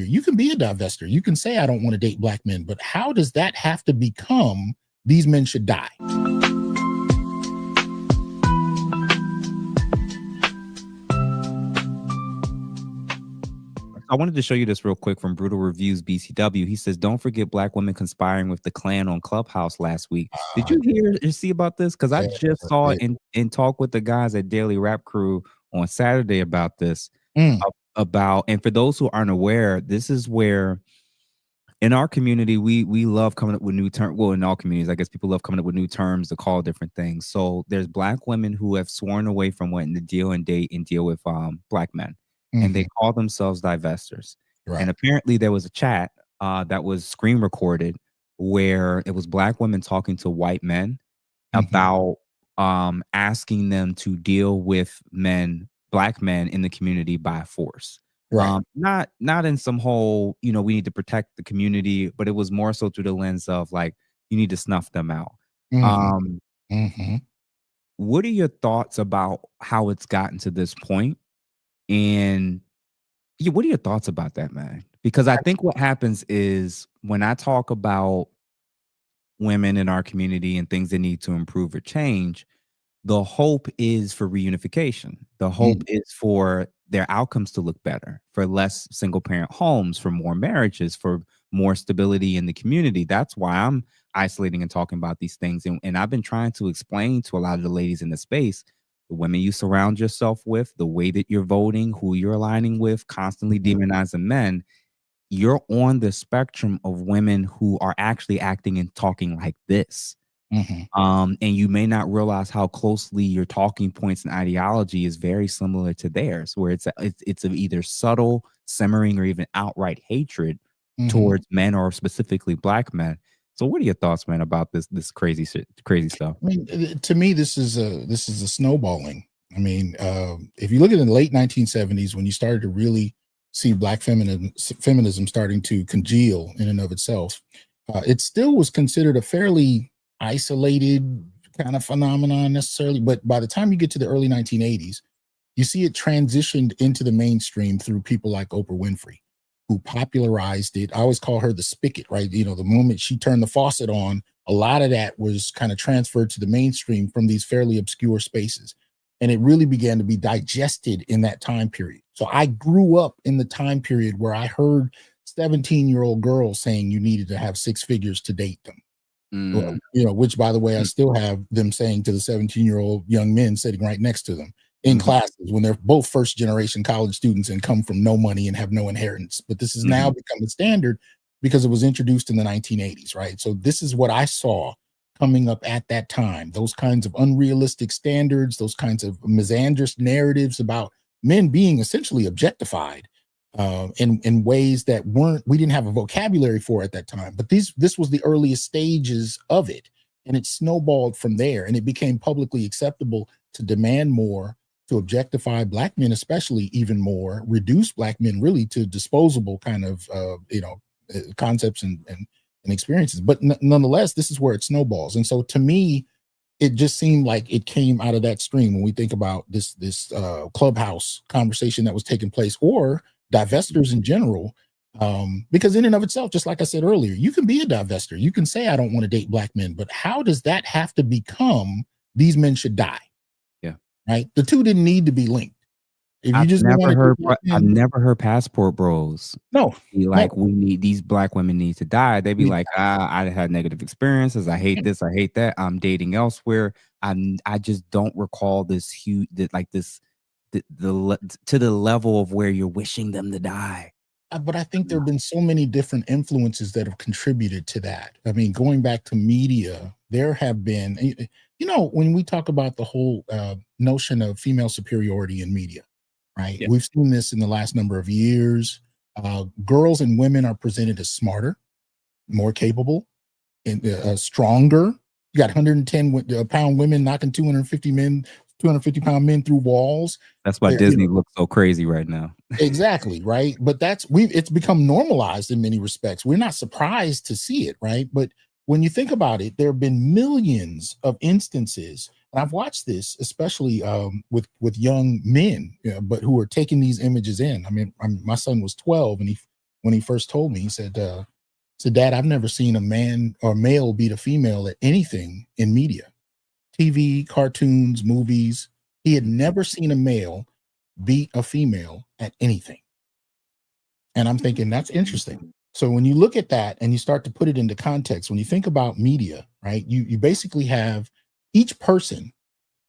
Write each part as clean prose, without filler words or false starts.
You can be a divestor. You can say, I don't want to date black men, but how does that have to become these men should die? I wanted to show you this real quick from Brutal Reviews BCW. He says, don't forget black women conspiring with the Klan on Clubhouse last week. Did you hear or see about this? Because I just saw it and talked with the guys at Daily Rap Crew on Saturday about this. And for those who aren't aware, this is where in our community, we love coming up with new terms. Well, in all communities, I guess people love coming up with new terms to call different things. So there's black women who have sworn away from wanting to deal and date and deal with black men. And they call themselves divestors. Right. And apparently there was a chat that was screen recorded where it was black women talking to white men about asking them to deal with black men in the community by force. Right. Not in some whole, we need to protect the community, but it was more so through the lens of like, you need to snuff them out. What are your thoughts about how it's gotten to this point? And what are your thoughts about that, man? Because I think what happens is when I talk about women in our community and things that need to improve or change, the hope is for reunification. The hope is for their outcomes to look better, for less single parent homes, for more marriages, for more stability in the community. That's why I'm isolating and talking about these things. And I've been trying to explain to a lot of the ladies in the space, the women you surround yourself with, the way that you're voting, who you're aligning with, constantly demonizing men, you're on the spectrum of women who are actually acting and talking like this. And you may not realize how closely your talking points and ideology is very similar to theirs, where it's of either subtle, simmering, or even outright hatred towards men or specifically black men. So what are your thoughts, man, about this crazy stuff? I mean, to me, this is a snowballing. I mean, if you look at the late 1970s, when you started to really see black feminism starting to congeal in and of itself, it still was considered a fairly isolated kind of phenomenon necessarily. But by the time you get to the early 1980s, you see it transitioned into the mainstream through people like Oprah Winfrey, who popularized it. I always call her the spigot, right? The moment she turned the faucet on, a lot of that was kind of transferred to the mainstream from these fairly obscure spaces. And it really began to be digested in that time period. So I grew up in the time period where I heard 17-year-old girls saying you needed to have 6 figures to date them. Which, by the way, I still have them saying to the 17-year-old young men sitting right next to them in classes when they're both first generation college students and come from no money and have no inheritance. But this has now become the standard because it was introduced in the 1980s, right? So this is what I saw coming up at that time, those kinds of unrealistic standards, those kinds of misandrous narratives about men being essentially objectified in ways that we didn't have a vocabulary for at that time. But this was the earliest stages of it, and it snowballed from there, and it became publicly acceptable to demand more, to objectify black men, especially even more, reduce black men really to disposable kind of concepts and experiences. But nonetheless, this is where it snowballs. And so to me, it just seemed like it came out of that stream when we think about this Clubhouse conversation that was taking place, or divestors in general, because in and of itself, just like I said earlier, you can be a divestor. You can say, I don't want to date black men, but how does that have to become these men should die? Yeah. Right. The two didn't need to be linked. If you I've never heard passport bros. No. We need these black women need to die. They'd be like, I had negative experiences. I hate this. I hate that. I'm dating elsewhere. I just don't recall this huge, to the level of where you're wishing them to die. But I think there have been so many different influences that have contributed to that. I mean, going back to media, there have been, when we talk about the whole notion of female superiority in media, right? Yeah. We've seen this in the last number of years. Girls and women are presented as smarter, more capable, and stronger. You got 110-pound women knocking 250-pound men through walls. That's why Disney looks so crazy right now. Exactly, right? But it's become normalized in many respects. We're not surprised to see it, right? But when you think about it, there have been millions of instances, and I've watched this, especially with young men, but who are taking these images in. I mean, my son was 12, and when he first told me. He said, Dad, I've never seen a man or male beat a female at anything in media, TV, cartoons, movies. He had never seen a male beat a female at anything. And I'm thinking that's interesting. So when you look at that and you start to put it into context, when you think about media, right, you basically have each person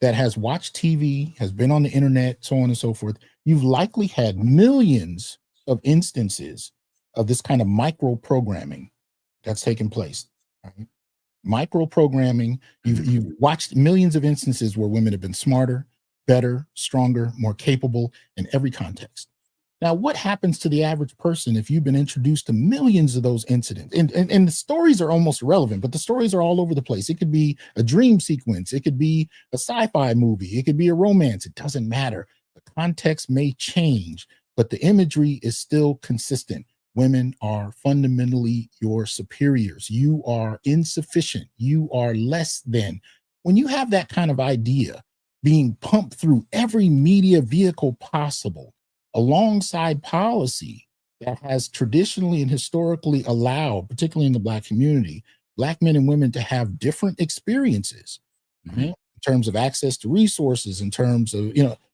that has watched TV, has been on the internet, so on and so forth. You've likely had millions of instances of this kind of micro programming that's taken place. Right? Micro programming. You've watched millions of instances where women have been smarter, better, stronger, more capable in every context. Now, what happens to the average person if you've been introduced to millions of those incidents? And the stories are almost irrelevant, but the stories are all over the place. It could be a dream sequence, it could be a sci-fi movie, it could be a romance. It doesn't matter. The context may change, but the imagery is still consistent. Women are fundamentally your superiors. You are insufficient. You are less than. When you have that kind of idea being pumped through every media vehicle possible, alongside policy that has traditionally and historically allowed, particularly in the Black community, Black men and women to have different experiences, right? In terms of access to resources, in terms of,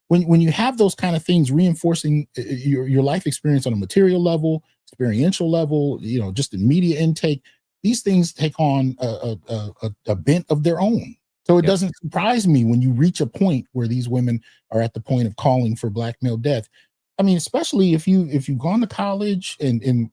when you have those kind of things reinforcing your life experience on a material level, experiential level, just the media intake, these things take on a bent of their own. So it doesn't surprise me when you reach a point where these women are at the point of calling for Black male death. I mean, especially if you've gone to college and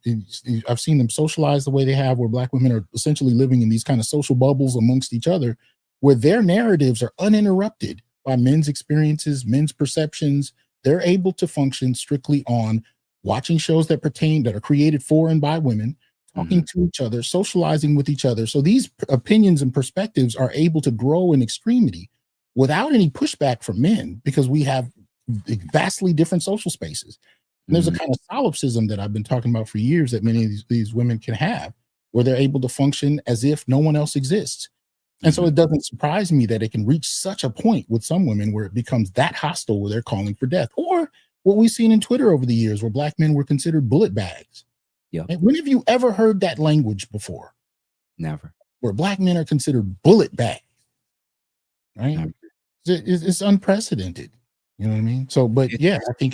I've seen them socialize the way they have, where Black women are essentially living in these kind of social bubbles amongst each other, where their narratives are uninterrupted by men's experiences, men's perceptions. They're able to function strictly on watching shows that are created for and by women, talking to each other, socializing with each other. So these opinions and perspectives are able to grow in extremity without any pushback from men, because we have vastly different social spaces. And there's a kind of solipsism that I've been talking about for years that many of these women can have, where they're able to function as if no one else exists. And so it doesn't surprise me that it can reach such a point with some women where it becomes that hostile, where they're calling for death. Or what we've seen in Twitter over the years, where Black men were considered bullet bags. Yeah. When have you ever heard that language before? Never. Where Black men are considered bullet bags, right? Never. It's unprecedented. You know what I mean? So, but yeah, I think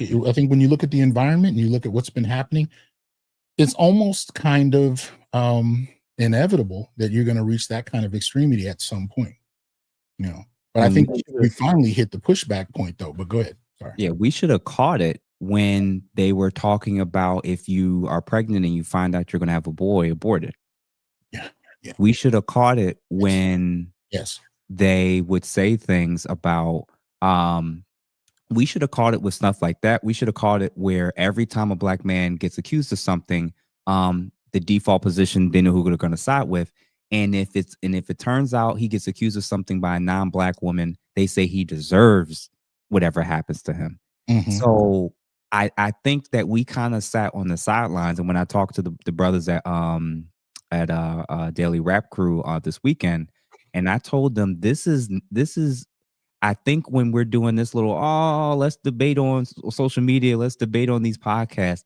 when you look at the environment and you look at what's been happening, it's almost kind of inevitable that you're going to reach that kind of extremity at some point. But I think we finally hit the pushback point, though. But go ahead. Sorry. Yeah, we should have caught it when they were talking about if you are pregnant and you find out you're going to have a boy, abort it. Yeah. We should have caught it when they would say things about we should have caught it with stuff like that. We should have caught it where every time a Black man gets accused of something, the default position, they know who they're going to side with. And if it turns out he gets accused of something by a non-Black woman, they say he deserves whatever happens to him. So I think that we kind of sat on the sidelines. And when I talked to the brothers at Daily Rap Crew this weekend, and I told them this is I think when we're doing this little, let's debate on social media, let's debate on these podcasts,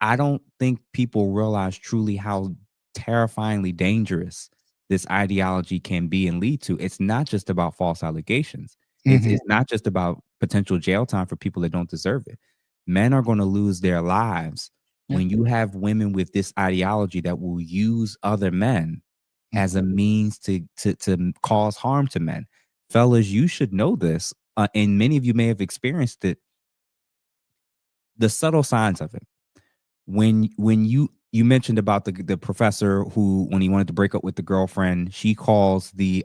I don't think people realize truly how terrifyingly dangerous this ideology can be and lead to. It's not just about false allegations. It's not just about potential jail time for people that don't deserve it. Men are going to lose their lives when you have women with this ideology that will use other men as a means to cause harm to men. Fellas, you should know this, and many of you may have experienced it. The subtle signs of it. When you mentioned about the professor who, when he wanted to break up with the girlfriend, she calls the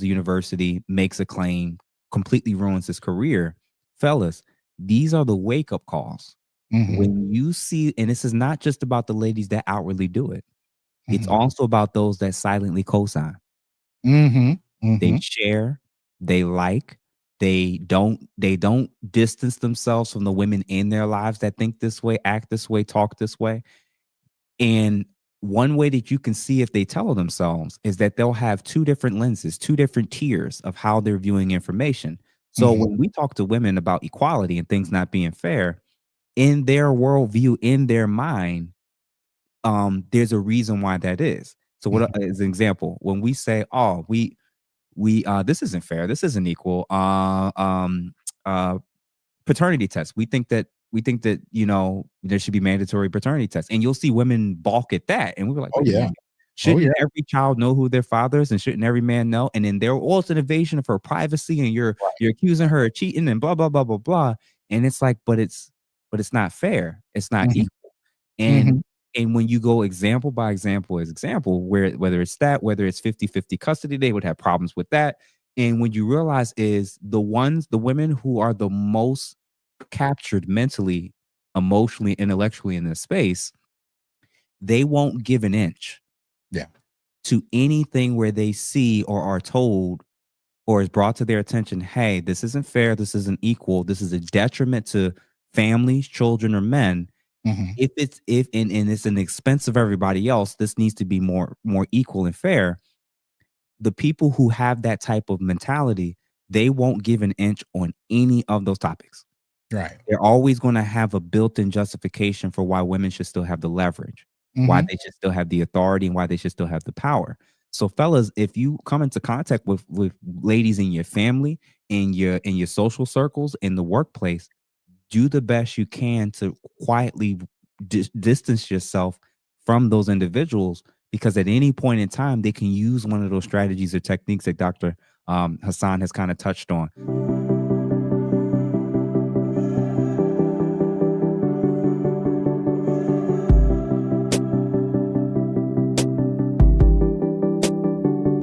university, makes a claim, completely ruins his career. Fellas, these are the wake up calls. When you see, and this is not just about the ladies that outwardly do it. It's also about those that silently co-sign. They share, they like, they don't distance themselves from the women in their lives that think this way, act this way, talk this way. And one way that you can see if they tell themselves is that they'll have two different lenses, two different tiers of how they're viewing information. So when we talk to women about equality and things not being fair, in their worldview, in their mind, there's a reason why that is. So what is an example? When we say, oh, we this isn't fair, this isn't equal, uh paternity tests. We think that there should be mandatory paternity tests, and you'll see women balk at that, and we were like, Oh wait a yeah. minute, Oh yeah. shouldn't every child know who their father is, and shouldn't every man know? And then there was an invasion of her privacy, and you're accusing her of cheating, and blah blah blah blah blah. And it's like, but it's not fair. It's not Hmm. equal. And Hmm. and when you go example by example as example, whether it's that, whether it's 50-50 custody, they would have problems with that. And when you realize is the women who are the most captured mentally, emotionally, intellectually in this space, they won't give an inch Yeah. to anything where they see or are told or is brought to their attention, hey, this isn't fair, this isn't equal, this is a detriment to families, children, or men. Hmm. If it's an expense of everybody else, this needs to be more equal and fair. The people who have that type of mentality, they won't give an inch on any of those topics. Right. They're always going to have a built-in justification for why women should still have the leverage, why Hmm. they should still have the authority, and why they should still have the power. So, fellas, if you come into contact with ladies in your family, in your social circles, in the workplace, do the best you can to quietly distance yourself from those individuals, because at any point in time they can use one of those strategies or techniques that Dr. Hassan has kind of touched on.